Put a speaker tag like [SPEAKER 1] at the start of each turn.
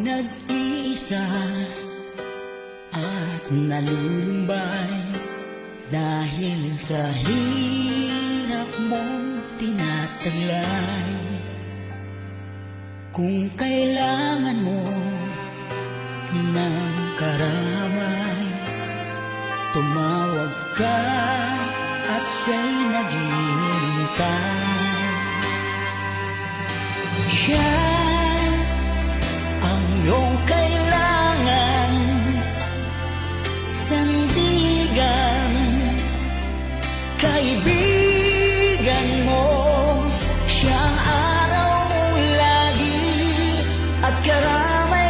[SPEAKER 1] nag-iisa at nalulumbay dahil sa hirap mong tinataglay. Kung kailangan mo ng karamay, tumawag ka at siya'y naghihintay. Siya ang iyong kailangan, sandigan, kaibigan mo. Siya ang araw mong lagi at karamihan